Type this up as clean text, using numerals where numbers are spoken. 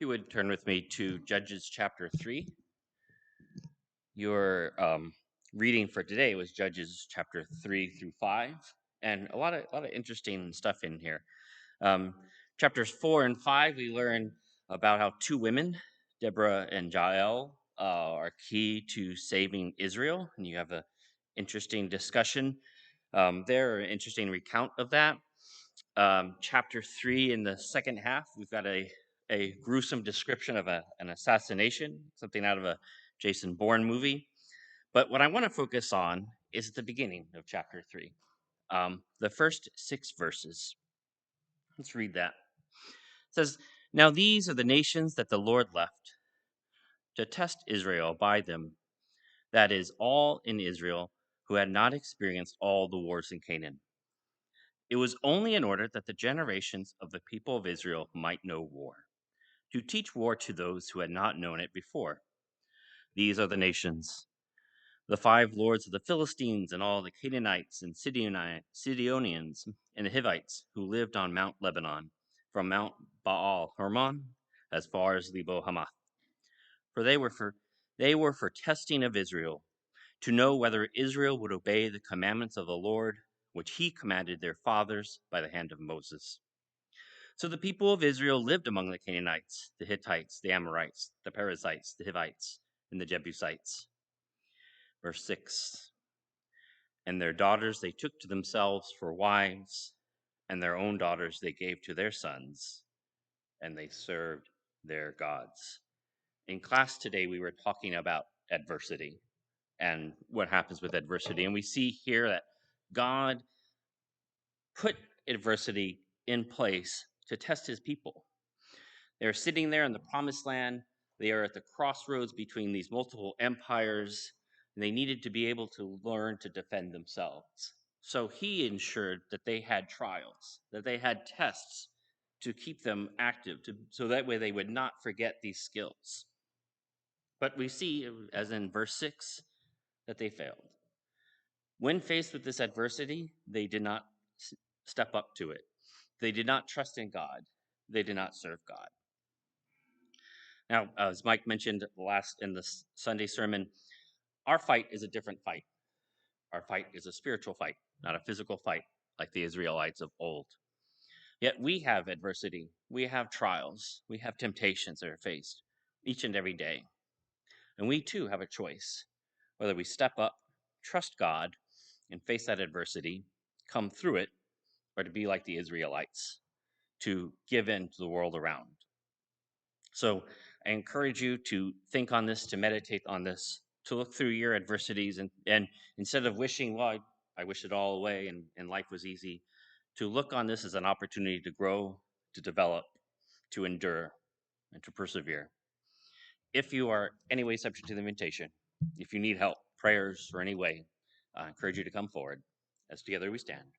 You would turn with me to Judges chapter 3. Your reading for today was Judges chapter 3 through 5, and a lot of interesting stuff in here. Chapters 4 and 5, we learn about how two women, Deborah and Jael, are key to saving Israel, and you have an interesting discussion there, an interesting recount of that. Chapter 3, in the second half, we've got a gruesome description of an assassination, something out of a Jason Bourne movie. But what I want to focus on is the beginning of chapter 3, the first 6 verses. Let's read that. It says, "Now these are the nations that the Lord left to test Israel by them, that is, all in Israel who had not experienced all the wars in Canaan. It was only in order that the generations of the people of Israel might know war, to teach war to those who had not known it before. These are the nations: the 5 lords of the Philistines, and all the Canaanites and Sidonians and the Hivites who lived on Mount Lebanon, from Mount Baal Hermon as far as Lebo Hamath. For they were for testing of Israel, to know whether Israel would obey the commandments of the Lord, which he commanded their fathers by the hand of Moses. So the people of Israel lived among the Canaanites, the Hittites, the Amorites, the Perizzites, the Hivites, and the Jebusites." Verse 6, "And their daughters they took to themselves for wives, and their own daughters they gave to their sons, and they served their gods." In class today, we were talking about adversity and what happens with adversity. And we see here that God put adversity in place to test his people. They're sitting there in the promised land. They are at the crossroads between these multiple empires, and they needed to be able to learn to defend themselves. So he ensured that they had trials, that they had tests to keep them active, so that way they would not forget these skills. But we see, as in verse 6, that they failed. When faced with this adversity, they did not step up to it. They did not trust in God. They did not serve God. Now, as Mike mentioned in the Sunday sermon, our fight is a different fight. Our fight is a spiritual fight, not a physical fight like the Israelites of old. Yet we have adversity, we have trials, we have temptations that are faced each and every day. And we too have a choice, whether we step up, trust God, and face that adversity, come through it, or to be like the Israelites, to give in to the world around. So I encourage you to think on this, to meditate on this, to look through your adversities, and instead of wishing, well, I wish it all away and life was easy, to look on this as an opportunity to grow, to develop, to endure, and to persevere. If you are any way subject to the invitation, if you need help, prayers, or any way, I encourage you to come forward as together we stand.